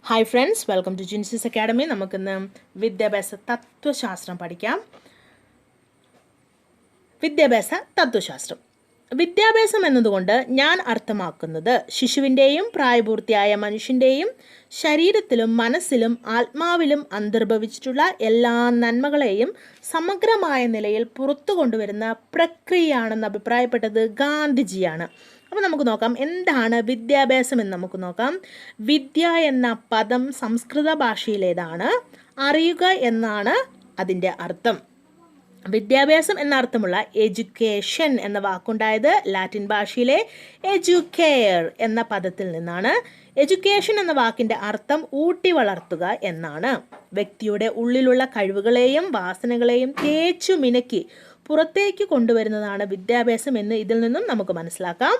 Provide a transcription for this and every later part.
Hi friends, welcome to JINCY'S Academy. നമുക്കിന്ന് വിദ്യാഭ്യാസ തത്വശാസ്ത്രം പഠിക്കാം. വിദ്യാഭ്യാസ തത്വശാസ്ത്രം. വിദ്യാഭ്യാസം എന്നതുകൊണ്ട് ഞാൻ അർത്ഥമാക്കുന്നത് ശിശുവിൻ്റെയും പ്രായപൂർത്തിയായ മനുഷ്യൻ്റെയും ശരീരത്തിലും മനസ്സിലും ആത്മാവിലും അന്തർഭവിച്ചിട്ടുള്ള എല്ലാ നന്മകളെയും സമഗ്രമായ നിലയിൽ പുറത്തു കൊണ്ടുവരുന്ന പ്രക്രിയയാണെന്ന് അഭിപ്രായപ്പെട്ടത് ഗാന്ധിജിയാണ്. അപ്പോൾ നമുക്ക് നോക്കാം എന്താണ് വിദ്യാഭ്യാസം എന്ന് നമുക്ക് നോക്കാം. വിദ്യ എന്ന പദം സംസ്കൃത ഭാഷയിലേതാണ്. അറിയുക എന്നാണ് അതിൻ്റെ അർത്ഥം. വിദ്യാഭ്യാസം എന്ന അർത്ഥമുള്ള എഡ്യൂക്കേഷൻ എന്ന വാക്കുണ്ടായത് ലാറ്റിൻ ഭാഷയിലെ എഡ്യൂക്കെയർ എന്ന പദത്തിൽ നിന്നാണ്. എഡ്യൂക്കേഷൻ എന്ന വാക്കിൻ്റെ അർത്ഥം ഊട്ടി വളർത്തുക എന്നാണ്. വ്യക്തിയുടെ ഉള്ളിലുള്ള കഴിവുകളെയും വാസനകളെയും തേച്ചു മിനുക്കി പുറത്തേക്ക് കൊണ്ടുവരുന്നതാണ് വിദ്യാഭ്യാസം എന്ന് ഇതിൽ നിന്നും നമുക്ക് മനസ്സിലാക്കാം.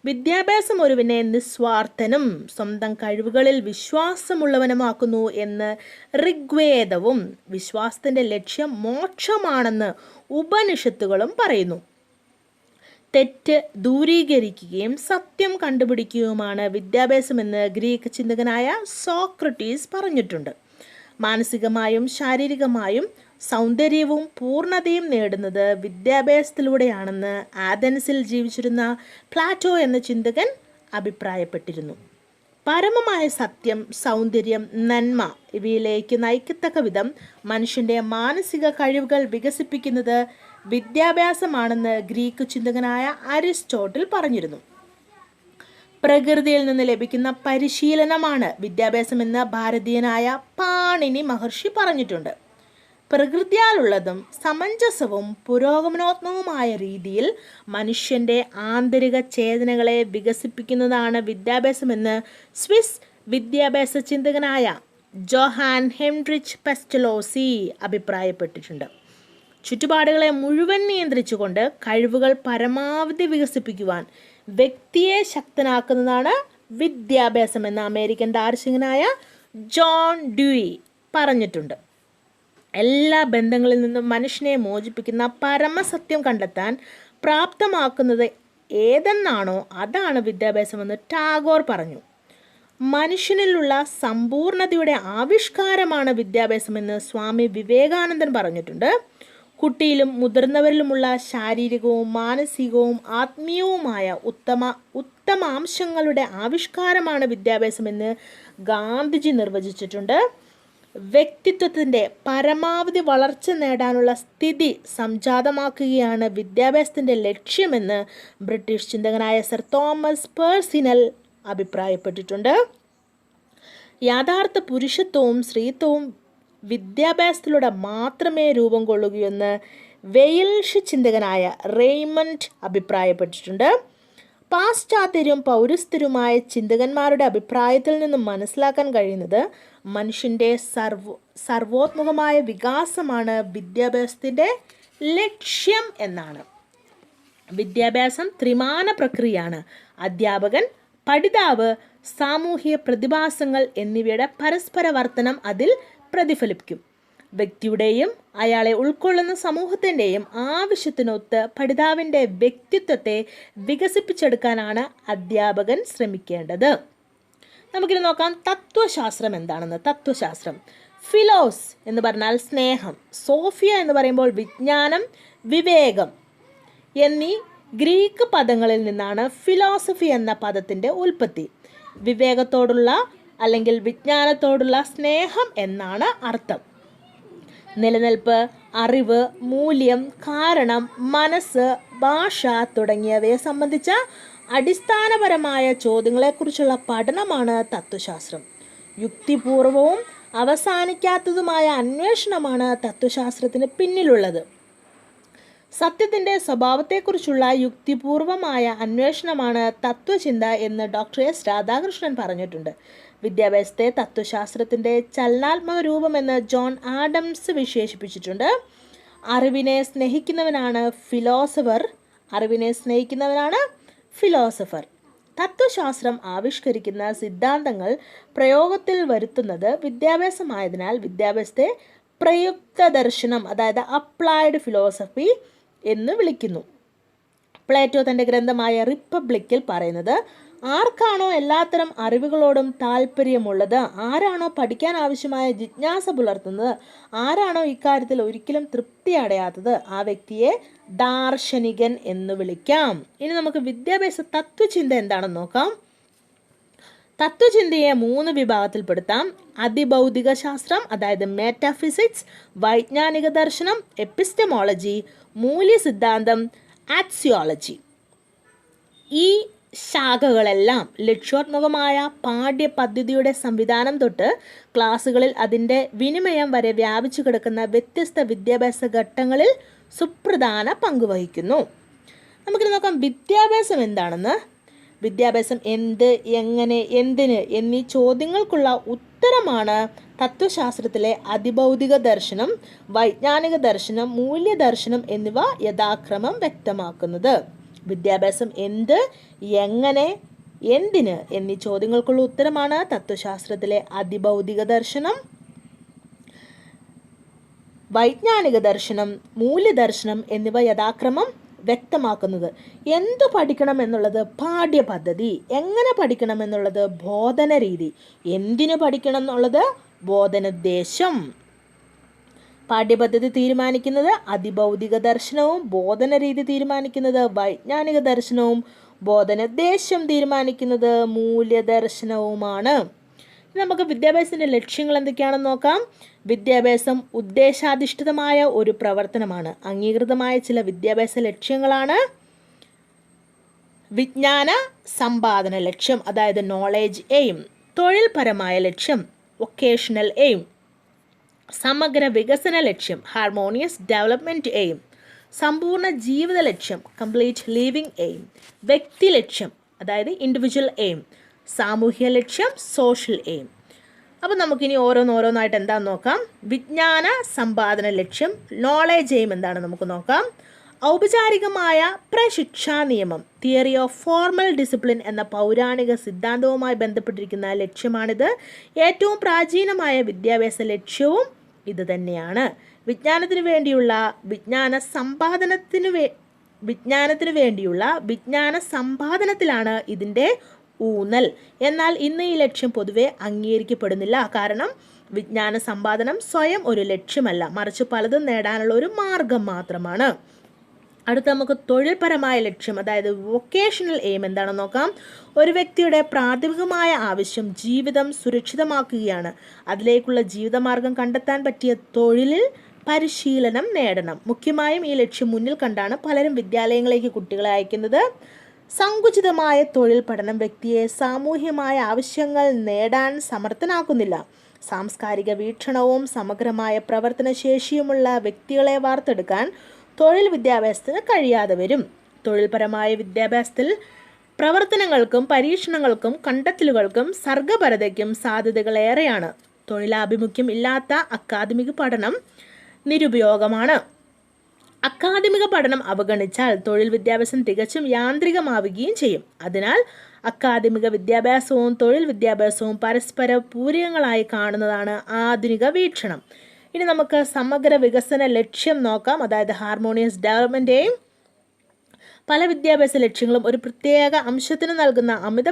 വിദ്യാഭ്യാസം ഒരുവനെ നിസ്വാർത്ഥനും സ്വന്തം കഴിവുകളിൽ വിശ്വാസമുള്ളവനുമാക്കുന്നു എന്ന് ഋഗ്വേദവും വിശ്വാസത്തിൻ്റെ ലക്ഷ്യം മോക്ഷമാണെന്ന് ഉപനിഷത്തുകളും പറയുന്നു. തെറ്റ് ദൂരീകരിക്കുകയും സത്യം കണ്ടുപിടിക്കുകയുമാണ് വിദ്യാഭ്യാസമെന്ന് ഗ്രീക്ക് ചിന്തകനായ സോക്രട്ടീസ് പറഞ്ഞിട്ടുണ്ട്. മാനസികമായും ശാരീരികമായും സൗന്ദര്യവും പൂർണ്ണതയും നേടുന്നത് വിദ്യാഭ്യാസത്തിലൂടെയാണെന്ന് ആഥൻസിൽ ജീവിച്ചിരുന്ന പ്ലാറ്റോ എന്ന ചിന്തകൻ അഭിപ്രായപ്പെട്ടിരുന്നു. പരമമായ സത്യം, സൗന്ദര്യം, നന്മ ഇവയിലേക്ക് നയിക്കത്തക്ക വിധം മനുഷ്യൻ്റെ മാനസിക കഴിവുകൾ വികസിപ്പിക്കുന്നത് വിദ്യാഭ്യാസമാണെന്ന് ഗ്രീക്ക് ചിന്തകനായ അരിസ്റ്റോട്ടിൽ പറഞ്ഞിരുന്നു. പ്രകൃതിയിൽ നിന്ന് ലഭിക്കുന്ന പരിശീലനമാണ് വിദ്യാഭ്യാസമെന്ന് ഭാരതീയനായ പാണിനി മഹർഷി പറഞ്ഞിട്ടുണ്ട്. പ്രകൃതിയാലുള്ളതും സമഞ്ജസവും പുരോഗമനോത്മകവുമായ രീതിയിൽ മനുഷ്യൻ്റെ ആന്തരിക ചേതനകളെ വികസിപ്പിക്കുന്നതാണ് വിദ്യാഭ്യാസമെന്ന് സ്വിസ് വിദ്യാഭ്യാസ ചിന്തകനായ ജോഹാൻ ഹെൻറിച്ച് പെസ്റ്റലോസി അഭിപ്രായപ്പെട്ടിട്ടുണ്ട്. ചുറ്റുപാടുകളെ മുഴുവൻ നിയന്ത്രിച്ചുകൊണ്ട് കഴിവുകൾ പരമാവധി വികസിപ്പിക്കുവാൻ വ്യക്തിയെ ശക്തനാക്കുന്നതാണ് വിദ്യാഭ്യാസം എന്ന് അമേരിക്കൻ ദാർശനികനായ ജോൺ ഡ്യൂയി പറഞ്ഞിട്ടുണ്ട്. എല്ലാ ബന്ധങ്ങളിൽ നിന്നും മനുഷ്യനെ മോചിപ്പിക്കുന്ന പരമസത്യം കണ്ടെത്താൻ പ്രാപ്തമാക്കുന്നത് ഏതെന്നാണോ അതാണ് വിദ്യാഭ്യാസമെന്ന് ടാഗോർ പറഞ്ഞു. മനുഷ്യനിലുള്ള സമ്പൂർണതയുടെ ആവിഷ്കാരമാണ് വിദ്യാഭ്യാസമെന്ന് സ്വാമി വിവേകാനന്ദൻ പറഞ്ഞിട്ടുണ്ട്. കുട്ടിയിലും മുതിർന്നവരിലുമുള്ള ശാരീരികവും മാനസികവും ആത്മീയവുമായ ഉത്തമാംശങ്ങളുടെ ആവിഷ്കാരമാണ് വിദ്യാഭ്യാസമെന്ന് ഗാന്ധിജി നിർവചിച്ചിട്ടുണ്ട്. വ്യക്തിത്വത്തിൻ്റെ പരമാവധി വളർച്ച നേടാനുള്ള സ്ഥിതി സംജാതമാക്കുകയാണ് വിദ്യാഭ്യാസത്തിൻ്റെ ലക്ഷ്യമെന്ന് ബ്രിട്ടീഷ് ചിന്തകനായ സർ തോമസ് പേഴ്സിനൽ അഭിപ്രായപ്പെട്ടിട്ടുണ്ട്. യഥാർത്ഥ പുരുഷത്വവും സ്ത്രീത്വവും വിദ്യാഭ്യാസത്തിലൂടെ മാത്രമേ രൂപം കൊള്ളുകയെന്ന് വെയിൽഷ് ചിന്തകനായ റെയ്മണ്ട് അഭിപ്രായപ്പെട്ടിട്ടുണ്ട്. പാശ്ചാത്യരും പൗരസ്ഥരുമായ ചിന്തകന്മാരുടെ അഭിപ്രായത്തിൽ നിന്നും മനസ്സിലാക്കാൻ കഴിയുന്നത് മനുഷ്യൻ്റെ സർവോത്മുഖമായ വികാസമാണ് വിദ്യാഭ്യാസത്തിൻ്റെ ലക്ഷ്യം എന്നാണ്. വിദ്യാഭ്യാസം ത്രിമാന പ്രക്രിയയാണ്. അധ്യാപകൻ, പഠിതാവ്, സാമൂഹിക പ്രതിഭാസങ്ങൾ എന്നിവയുടെ പരസ്പര വർത്തനം അതിൽ പ്രതിഫലിപ്പിക്കും. വ്യക്തിയുടെയും അയാളെ ഉൾക്കൊള്ളുന്ന സമൂഹത്തിൻ്റെയും ആവശ്യത്തിനൊത്ത് പഠിതാവിൻ്റെ വ്യക്തിത്വത്തെ വികസിപ്പിച്ചെടുക്കാനാണ് അധ്യാപകൻ ശ്രമിക്കേണ്ടത്. നമുക്കിനി നോക്കാം തത്വശാസ്ത്രം എന്താണെന്ന്. തത്വശാസ്ത്രം ഫിലോസ് എന്ന് പറഞ്ഞാൽ സ്നേഹം, സോഫിയ എന്ന് പറയുമ്പോൾ വിജ്ഞാനം, വിവേകം എന്നീ ഗ്രീക്ക് പദങ്ങളിൽ നിന്നാണ് ഫിലോസഫി എന്ന പദത്തിൻ്റെ ഉൽപ്പത്തി. വിവേകത്തോടുള്ള അല്ലെങ്കിൽ വിജ്ഞാനത്തോടുള്ള സ്നേഹം എന്നാണ് അർത്ഥം. നിലനിൽപ്പ്, അറിവ്, മൂല്യം, കാരണം, മനസ്സ്, ഭാഷ തുടങ്ങിയവയെ സംബന്ധിച്ച അടിസ്ഥാനപരമായ ചോദ്യങ്ങളെക്കുറിച്ചുള്ള പഠനമാണ് തത്വശാസ്ത്രം. യുക്തിപൂർവവും അവസാനിക്കാത്തതുമായ അന്വേഷണമാണ് തത്വശാസ്ത്രത്തിന് പിന്നിലുള്ളത്. സത്യത്തിൻ്റെ സ്വഭാവത്തെക്കുറിച്ചുള്ള യുക്തിപൂർവമായ അന്വേഷണമാണ് തത്വചിന്ത എന്ന് ഡോക്ടർ എസ് രാധാകൃഷ്ണൻ പറഞ്ഞിട്ടുണ്ട്. വിദ്യാഭ്യാസത്തെ തത്വശാസ്ത്രത്തിൻ്റെ ചലനാത്മക രൂപമെന്ന് ജോൺ ആഡംസ് വിശേഷിപ്പിച്ചിട്ടുണ്ട്. അറിവിനെ സ്നേഹിക്കുന്നവനാണ് ഫിലോസഫർ. തത്വശാസ്ത്രം ആവിഷ്കരിക്കുന്ന സിദ്ധാന്തങ്ങൾ പ്രയോഗത്തിൽ വരുത്തുന്നത് വിദ്യാഭ്യാസമായതിനാൽ വിദ്യാഭ്യാസത്തെ പ്രയുക്ത ദർശനം അതായത് അപ്ലൈഡ് ഫിലോസഫി എന്ന് വിളിക്കുന്നു. പ്ലേറ്റോ തൻ്റെ ഗ്രന്ഥമായ റിപ്പബ്ലിക്കിൽ പറയുന്നത് ആർക്കാണോ എല്ലാത്തരം അറിവുകളോടും താല്പര്യമുള്ളത്, ആരാണോ പഠിക്കാൻ ആവശ്യമായ ജിജ്ഞാസ പുലർത്തുന്നത്, ആരാണോ ഇക്കാര്യത്തിൽ ഒരിക്കലും തൃപ്തി അടയാത്തത്, ആ വ്യക്തിയെ ദാർശനികൻ എന്ന് വിളിക്കാം. ഇനി നമുക്ക് വിദ്യാഭ്യാസ തത്വചിന്ത എന്താണെന്ന് നോക്കാം. തത്വചിന്തയെ 3 വിഭാഗത്തിൽപ്പെടുത്താം. അതിഭൗതിക ശാസ്ത്രം, അതായത് മെറ്റാഫിസിക്സ്, വൈജ്ഞാനിക ദർശനം എപ്പിസ്റ്റമോളജി, മൂല്യ സിദ്ധാന്തം ആക്സിയോളജി. ഈ ശാഖകളെല്ലാം ലക്ഷ്യോത്മകമായ പാഠ്യപദ്ധതിയുടെ സംവിധാനം തൊട്ട് ക്ലാസ്സുകളിൽ അതിൻ്റെ വിനിമയം വരെ വ്യാപിച്ചു കിടക്കുന്ന വ്യത്യസ്ത വിദ്യാഭ്യാസ ഘട്ടങ്ങളിൽ സുപ്രധാന പങ്കുവഹിക്കുന്നു. നമുക്കിനി നോക്കാം വിദ്യാഭ്യാസം എന്താണെന്ന്. വിദ്യാഭ്യാസം എന്ത്, എങ്ങനെ, എന്തിന് എന്നീ ചോദ്യങ്ങൾക്കുള്ള ഉത്തരമാണ് തത്വശാസ്ത്രത്തിലെ അതിഭൗതിക ദർശനം, വൈജ്ഞാനിക ദർശനം, മൂല്യദർശനം എന്നിവ യഥാക്രമം വ്യക്തമാക്കുന്നത്. വിദ്യാഭ്യാസം എന്ത്, എങ്ങനെ, എന്തിന് എന്നീ ചോദ്യങ്ങൾക്കുള്ള ഉത്തരമാണ് തത്വശാസ്ത്രത്തിലെ അതിഭൗതിക ദർശനം, വൈജ്ഞാനിക ദർശനം, മൂല്യദർശനം എന്നിവ യഥാക്രമം വ്യക്തമാക്കുന്നത്. എന്തു പഠിക്കണം എന്നുള്ളത് പാഠ്യപദ്ധതി, എങ്ങനെ പഠിക്കണം എന്നുള്ളത് ബോധന രീതി, എന്തിനു പഠിക്കണം എന്നുള്ളത് ബോധനോദ്ദേശം. പാഠ്യപദ്ധതി തീരുമാനിക്കുന്നത് അതിഭൗതിക ദർശനവും, ബോധന രീതി തീരുമാനിക്കുന്നത് വൈജ്ഞാനിക ദർശനവും, ബോധനോദ്ദേശം തീരുമാനിക്കുന്നത് മൂല്യദർശനവുമാണ്. നമുക്ക് വിദ്യാഭ്യാസത്തിൻ്റെ ലക്ഷ്യങ്ങൾ എന്തൊക്കെയാണെന്ന് നോക്കാം. വിദ്യാഭ്യാസം ഉദ്ദേശാധിഷ്ഠിതമായ ഒരു പ്രവർത്തനമാണ്. അംഗീകൃതമായ ചില വിദ്യാഭ്യാസ ലക്ഷ്യങ്ങളാണ് വിജ്ഞാന സമ്പാദന ലക്ഷ്യം, അതായത് നോളേജ് എയിം, തൊഴിൽപരമായ ലക്ഷ്യം വൊക്കേഷണൽ എയിം, സമഗ്ര വികസന ലക്ഷ്യം ഹാർമോണിയസ് ഡെവലപ്മെൻറ്റ് എയിം, സമ്പൂർണ്ണ ജീവിത ലക്ഷ്യം കംപ്ലീറ്റ് ലിവിംഗ് എയിം, വ്യക്തി ലക്ഷ്യം അതായത് ഇൻഡിവിജ്വൽ എയിം, സാമൂഹ്യ ലക്ഷ്യം സോഷ്യൽ എയിം. അപ്പോൾ നമുക്കിനി ഓരോന്നായിട്ട് എന്താണെന്ന് നോക്കാം. വിജ്ഞാന സമ്പാദന ലക്ഷ്യം നോളേജ് എയിം എന്താണ് നമുക്ക് നോക്കാം. ഔപചാരികമായ പ്രശിക്ഷാ നിയമം തിയറി ഓഫ് ഫോർമൽ ഡിസിപ്ലിൻ എന്ന പൗരാണിക സിദ്ധാന്തവുമായി ബന്ധപ്പെട്ടിരിക്കുന്ന ലക്ഷ്യമാണിത്. ഏറ്റവും പ്രാചീനമായ വിദ്യാഭ്യാസ ലക്ഷ്യവും ഇത് തന്നെയാണ്. വിജ്ഞാനത്തിനു വേണ്ടിയുള്ള വിജ്ഞാന സമ്പാദനത്തിലാണ് ഇതിൻ്റെ ഊന്നൽ. എന്നാൽ ഇന്ന് ഈ ലക്ഷ്യം പൊതുവെ അംഗീകരിക്കപ്പെടുന്നില്ല. കാരണം വിജ്ഞാന സമ്പാദനം സ്വയം ഒരു ലക്ഷ്യമല്ല, മറിച്ച് പലതും നേടാനുള്ള ഒരു മാർഗം മാത്രമാണ്. അടുത്ത നമുക്ക് തൊഴിൽപരമായ ലക്ഷ്യം അതായത് വൊക്കേഷണൽ എയിം എന്താണെന്ന് നോക്കാം. ഒരു വ്യക്തിയുടെ പ്രാഥമികമായ ആവശ്യം ജീവിതം സുരക്ഷിതമാക്കുകയാണ്. അതിലേക്കുള്ള ജീവിതമാർഗം കണ്ടെത്താൻ പറ്റിയ തൊഴിലിൽ പരിശീലനം നേടണം. മുഖ്യമായും ഈ ലക്ഷ്യം മുന്നിൽ കണ്ടാണ് പലരും വിദ്യാലയങ്ങളിലേക്ക് കുട്ടികളെ അയക്കുന്നത്. സങ്കുചിതമായ തൊഴിൽ പഠനം വ്യക്തിയെ സാമൂഹ്യമായ ആവശ്യങ്ങൾ നേടാൻ സമർത്ഥനാക്കുന്നില്ല. സാംസ്കാരിക വീക്ഷണവും സമഗ്രമായ പ്രവർത്തനശേഷിയുമുള്ള വ്യക്തികളെ വാർത്തെടുക്കാൻ തൊഴിൽ വിദ്യാഭ്യാസത്തിന് കഴിയാതെ വരും. തൊഴിൽപരമായ വിദ്യാഭ്യാസത്തിൽ പ്രവർത്തനങ്ങൾക്കും പരീക്ഷണങ്ങൾക്കും കണ്ടെത്തലുകൾക്കും സർഗപരതയ്ക്കും സാധ്യതകൾ ഏറെയാണ്. തൊഴിലാഭിമുഖ്യം ഇല്ലാത്ത അക്കാദമിക പഠനം നിരുപയോഗമാണ്. അക്കാദമിക പഠനം അവഗണിച്ചാൽ തൊഴിൽ വിദ്യാഭ്യാസം തികച്ചും യാന്ത്രികമാവുകയും ചെയ്യും. അതിനാൽ അക്കാദമിക വിദ്യാഭ്യാസവും തൊഴിൽ വിദ്യാഭ്യാസവും പരസ്പര പൂരകങ്ങളായി കാണുന്നതാണ് ആധുനിക വീക്ഷണം. ഇനി നമുക്ക് സമഗ്ര വികസന ലക്ഷ്യം നോക്കാം, അതായത് ഹാർമോണിയസ് ഡെവലപ്മെൻറ്റ് എയിം. പല വിദ്യാഭ്യാസ ലക്ഷ്യങ്ങളും ഒരു പ്രത്യേക അംശത്തിന് നൽകുന്ന അമിത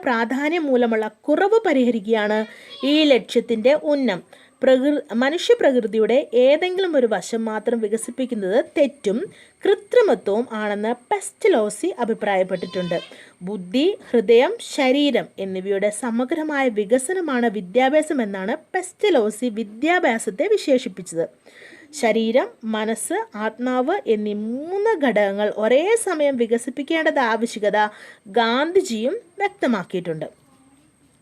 പ്രാധാന്യം മൂലമുള്ള കുറവ് പരിഹരിക്കുകയാണ് ഈ ലക്ഷ്യത്തിൻ്റെ ഉന്നം. മനുഷ്യപ്രകൃതിയുടെ ഏതെങ്കിലും ഒരു വശം മാത്രം വികസിപ്പിക്കുന്നത് തെറ്റും കൃത്രിമത്വവും ആണെന്ന് പെസ്റ്റലോസി അഭിപ്രായപ്പെട്ടിട്ടുണ്ട്. ബുദ്ധി, ഹൃദയം, ശരീരം എന്നിവയുടെ സമഗ്രമായ വികസനമാണ് വിദ്യാഭ്യാസം എന്നാണ് പെസ്റ്റലോസി വിദ്യാഭ്യാസത്തെ വിശേഷിപ്പിച്ചത്. ശരീരം, മനസ്സ്, ആത്മാവ് എന്നീ 3 ഘടകങ്ങൾ ഒരേ സമയം വികസിപ്പിക്കേണ്ടത് ആവശ്യകത ഗാന്ധിജിയും വ്യക്തമാക്കിയിട്ടുണ്ട്.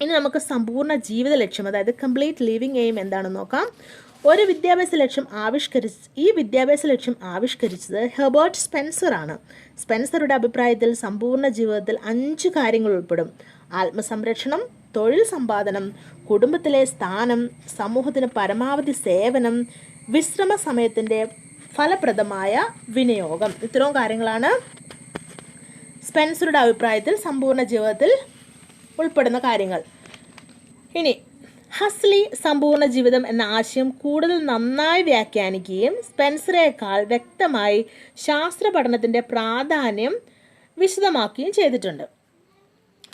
ഇനി നമുക്ക് സമ്പൂർണ്ണ ജീവിത ലക്ഷ്യം അതായത് കംപ്ലീറ്റ് ലിവിംഗ് എയിം എന്താണെന്ന് നോക്കാം. ഈ വിദ്യാഭ്യാസ ലക്ഷ്യം ആവിഷ്കരിച്ചത് ഹെർബർട്ട് സ്പെൻസർ ആണ്. സ്പെൻസറുടെ അഭിപ്രായത്തിൽ സമ്പൂർണ്ണ ജീവിതത്തിൽ 5 കാര്യങ്ങൾ ഉൾപ്പെടും: ആത്മസംരക്ഷണം, തൊഴിൽ സമ്പാദനം, കുടുംബത്തിലെ സ്ഥാനം, സമൂഹത്തിന് പരമാവധി സേവനം, വിശ്രമ സമയത്തിൻ്റെ ഫലപ്രദമായ വിനിയോഗം. ഇത്രയും കാര്യങ്ങളാണ് സ്പെൻസറുടെ അഭിപ്രായത്തിൽ സമ്പൂർണ്ണ ജീവിതത്തിൽ ഉൾപ്പെടുന്ന കാര്യങ്ങൾ. ഇനി ഹസ്ലി സമ്പൂർണ്ണ ജീവിതം എന്ന ആശയം കൂടുതൽ നന്നായി വ്യാഖ്യാനിക്കുകയും സ്പെൻസറേക്കാൾ വ്യക്തമായി ശാസ്ത്ര പഠനത്തിൻ്റെ പ്രാധാന്യം വിശദമാക്കുകയും ചെയ്തിട്ടുണ്ട്.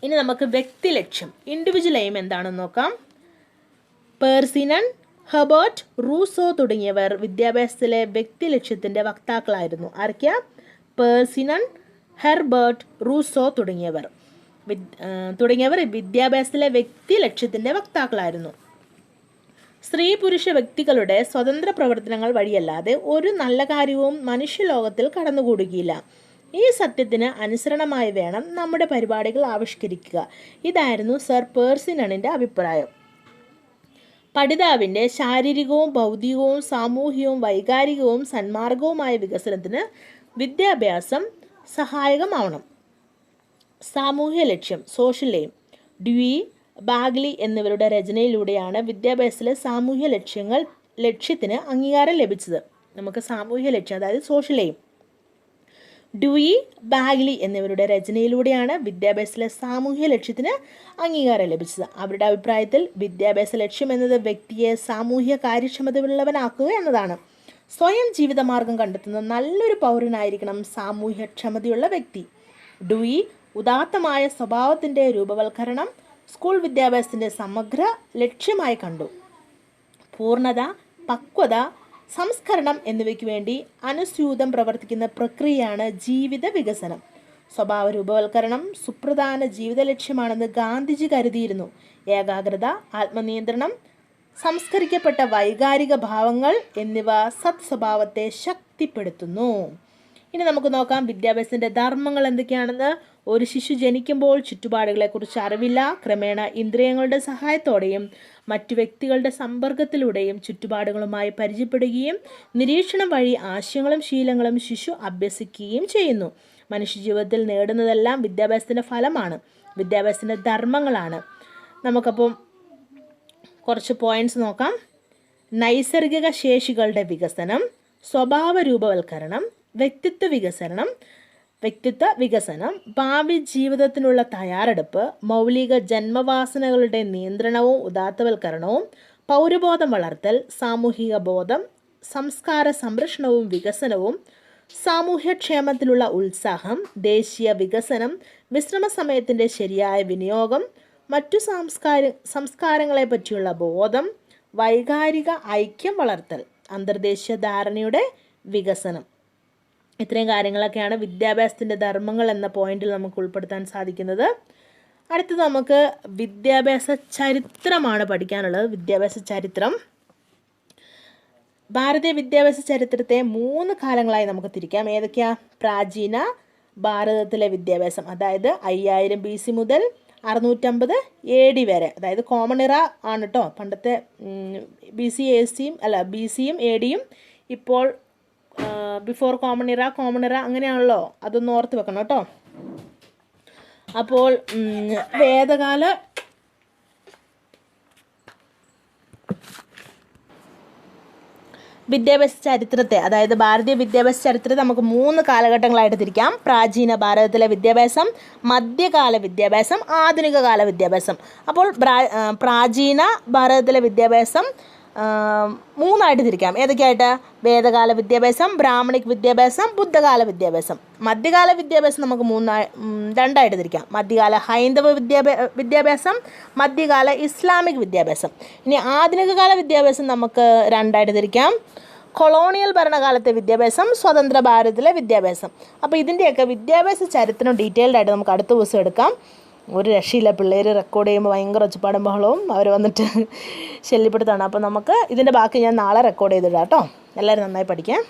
ഇനി നമുക്ക് വ്യക്തി ലക്ഷ്യം, ഇൻഡിവിജ്വൽ എയിം എന്താണെന്ന് നോക്കാം. പേഴ്സിനൺ, ഹെർബർട്ട്, റൂസോ തുടങ്ങിയവർ വിദ്യാഭ്യാസത്തിലെ വ്യക്തി ലക്ഷ്യത്തിൻ്റെ വക്താക്കളായിരുന്നു. ആരൊക്കെയാ? പേഴ്സിനൺ, ഹെർബർട്ട്, റൂസോ തുടങ്ങിയവർ വിദ്യാഭ്യാസത്തിലെ വ്യക്തി ലക്ഷ്യത്തിൻ്റെ വക്താക്കളായിരുന്നു. സ്ത്രീ പുരുഷ വ്യക്തികളുടെ സ്വതന്ത്ര പ്രവർത്തനങ്ങൾ വഴിയല്ലാതെ ഒരു നല്ല കാര്യവും മനുഷ്യലോകത്തിൽ കടന്നുകൂടുകയില്ല. ഈ സത്യത്തിന് അനുസരണമായി വേണം നമ്മുടെ പരിപാടികൾ ആവിഷ്കരിക്കുക. ഇതായിരുന്നു സർ പേഴ്സിനണിൻ്റെ അഭിപ്രായം. പഠിതാവിൻ്റെ ശാരീരികവും ഭൗതികവും സാമൂഹികവും വൈകാരികവും സന്മാർഗവുമായ വികസനത്തിന് വിദ്യാഭ്യാസം സഹായകമാവണം. സാമൂഹ്യ ലക്ഷ്യം, സോഷ്യൽ എയിം, ഡ്യൂയി, ബാഗ്ലി എന്നിവരുടെ രചനയിലൂടെയാണ് വിദ്യാഭ്യാസത്തിലെ സാമൂഹ്യ ലക്ഷ്യത്തിന് അംഗീകാരം ലഭിച്ചത്. നമുക്ക് സാമൂഹ്യ ലക്ഷ്യം, അതായത് സോഷ്യൽ എയിം, ഡ്യൂയി, ബാഗ്ലി എന്നിവരുടെ രചനയിലൂടെയാണ് വിദ്യാഭ്യാസത്തിലെ സാമൂഹ്യ ലക്ഷ്യത്തിന് അംഗീകാരം ലഭിച്ചത്. അവരുടെ അഭിപ്രായത്തിൽ വിദ്യാഭ്യാസ ലക്ഷ്യം എന്നത് വ്യക്തിയെ സാമൂഹ്യ കാര്യക്ഷമതയുള്ളവനാക്കുക എന്നതാണ്. സ്വയം ജീവിതമാർഗം കണ്ടെത്തുന്ന നല്ലൊരു പൗരനായിരിക്കണം സാമൂഹ്യക്ഷമതയുള്ള വ്യക്തി. ഡ്യൂയി ഉദാത്തമായ സ്വഭാവത്തിൻ്റെ രൂപവൽക്കരണം സ്കൂൾ വിദ്യാഭ്യാസത്തിൻ്റെ സമഗ്ര ലക്ഷ്യമായി കണ്ടു. പൂർണ്ണത, പക്വത, സംസ്കരണം എന്നിവയ്ക്ക് വേണ്ടി അനുസ്യൂതം പ്രവർത്തിക്കുന്ന പ്രക്രിയയാണ് ജീവിത വികസനം. സ്വഭാവ രൂപവൽക്കരണം സുപ്രധാന ജീവിത ലക്ഷ്യമാണെന്ന് ഗാന്ധിജി കരുതിയിരുന്നു. ഏകാഗ്രത, ആത്മനിയന്ത്രണം, സംസ്കരിക്കപ്പെട്ട വൈകാരിക ഭാവങ്ങൾ എന്നിവ സത് സ്വഭാവത്തെ ശക്തിപ്പെടുത്തുന്നു. ഇനി നമുക്ക് നോക്കാം വിദ്യാഭ്യാസത്തിൻ്റെ ധർമ്മങ്ങൾ എന്തൊക്കെയാണെന്ന്. ഒരു ശിശു ജനിക്കുമ്പോൾ ചുറ്റുപാടുകളെക്കുറിച്ച് അറിവില്ല. ക്രമേണ ഇന്ദ്രിയങ്ങളുടെ സഹായത്തോടെയും മറ്റു വ്യക്തികളുടെ സമ്പർക്കത്തിലൂടെയും ചുറ്റുപാടുകളുമായി പരിചയപ്പെടുകയും നിരീക്ഷണം വഴി ആശയങ്ങളും ശീലങ്ങളും ശിശു അഭ്യസിക്കുകയും ചെയ്യുന്നു. മനുഷ്യജീവിതത്തിൽ നേടുന്നതെല്ലാം വിദ്യാഭ്യാസത്തിൻ്റെ ഫലമാണ്, വിദ്യാഭ്യാസത്തിൻ്റെ ധർമ്മങ്ങളാണ്. നമുക്കപ്പം കുറച്ച് പോയിന്റ്സ് നോക്കാം. നൈസർഗിക ശേഷികളുടെ വികസനം, സ്വഭാവ രൂപവൽക്കരണം, വ്യക്തിത്വ വികസനം, ഭാവി ജീവിതത്തിനുള്ള തയ്യാറെടുപ്പ്, മൗലിക ജന്മവാസനകളുടെ നിയന്ത്രണവും ഉദാത്തവൽക്കരണവും, പൗരബോധം വളർത്തൽ, സാമൂഹിക ബോധം, സംസ്കാര സംരക്ഷണവും വികസനവും, സാമൂഹ്യക്ഷേമത്തിലുള്ള ഉത്സാഹം, ദേശീയ വികസനം, വിശ്രമ സമയത്തിൻ്റെ ശരിയായ വിനിയോഗം, മറ്റു സംസ്കാരങ്ങളെ പറ്റിയുള്ള ബോധം, വൈകാരിക ഐക്യം വളർത്തൽ, അന്തർദേശീയ ധാരണയുടെ വികസനം. ഇത്രയും കാര്യങ്ങളൊക്കെയാണ് വിദ്യാഭ്യാസത്തിൻ്റെ ധർമ്മങ്ങൾ എന്ന പോയിന്റിൽ നമുക്ക് ഉൾപ്പെടുത്താൻ സാധിക്കുന്നത്. അടുത്തത് നമുക്ക് വിദ്യാഭ്യാസ ചരിത്രമാണ് പഠിക്കാനുള്ളത്. വിദ്യാഭ്യാസ ചരിത്രം, ഭാരതീയ വിദ്യാഭ്യാസ ചരിത്രത്തെ 3 കാലങ്ങളായി നമുക്ക് തിരിക്കാം. ഏതൊക്കെയാ? പ്രാചീന ഭാരതത്തിലെ വിദ്യാഭ്യാസം, അതായത് 5000 BC മുതൽ 650 AD വരെ, അതായത് കോമൺ ഇറ ആണ് കേട്ടോ. പണ്ടത്തെ BCയും ADയും ഇപ്പോൾ ബിഫോർ കോമൺ ഇറ അങ്ങനെയാണല്ലോ, അതൊന്ന് ഓർത്ത് വെക്കണം കേട്ടോ. അപ്പോൾ വേദകാല വിദ്യാഭ്യാസ ചരിത്രത്തെ, അതായത് ഭാരതീയ വിദ്യാഭ്യാസ ചരിത്രത്തെ നമുക്ക് 3 കാലഘട്ടങ്ങളായിട്ട് തിരിക്കാം. പ്രാചീന ഭാരതത്തിലെ വിദ്യാഭ്യാസം, മധ്യകാല വിദ്യാഭ്യാസം, ആധുനിക കാല വിദ്യാഭ്യാസം. അപ്പോൾ പ്രാചീന ഭാരതത്തിലെ വിദ്യാഭ്യാസം 3 ആയിട്ട് തിരിക്കാം. ഏതൊക്കെയായിട്ട്? വേദകാല വിദ്യാഭ്യാസം, ബ്രാഹ്മണിക് വിദ്യാഭ്യാസം, ബുദ്ധകാല വിദ്യാഭ്യാസം. മധ്യകാല വിദ്യാഭ്യാസം നമുക്ക് 2 ആയിട്ട് തിരിക്കാം. മധ്യകാല ഹൈന്ദവ വിദ്യാഭ്യാസം, മധ്യകാല ഇസ്ലാമിക് വിദ്യാഭ്യാസം. ഇനി ആധുനിക കാല വിദ്യാഭ്യാസം നമുക്ക് 2 ആയിട്ട് തിരിക്കാം. കൊളോണിയൽ ഭരണകാലത്തെ വിദ്യാഭ്യാസം, സ്വതന്ത്ര ഭാരതത്തിലെ വിദ്യാഭ്യാസം. അപ്പോൾ ഇതിൻ്റെയൊക്കെ വിദ്യാഭ്യാസ ചരിത്രം ഡീറ്റെയിൽഡ് ആയിട്ട് നമുക്ക് അടുത്ത ദിവസം എടുക്കാം. ഒരു രക്ഷയില്ല, പിള്ളേർ റെക്കോർഡ് ചെയ്യുമ്പോൾ ഭയങ്കര ഒച്ചപ്പാടും ബഹളവും അവർ വന്നിട്ട് ശല്യപ്പെടുത്താണ്. അപ്പോൾ നമുക്ക് ഇതിൻ്റെ ബാക്കി ഞാൻ നാളെ റെക്കോർഡ് ചെയ്തിടാം കേട്ടോ. എല്ലാവരും നന്നായി പഠിക്കാം.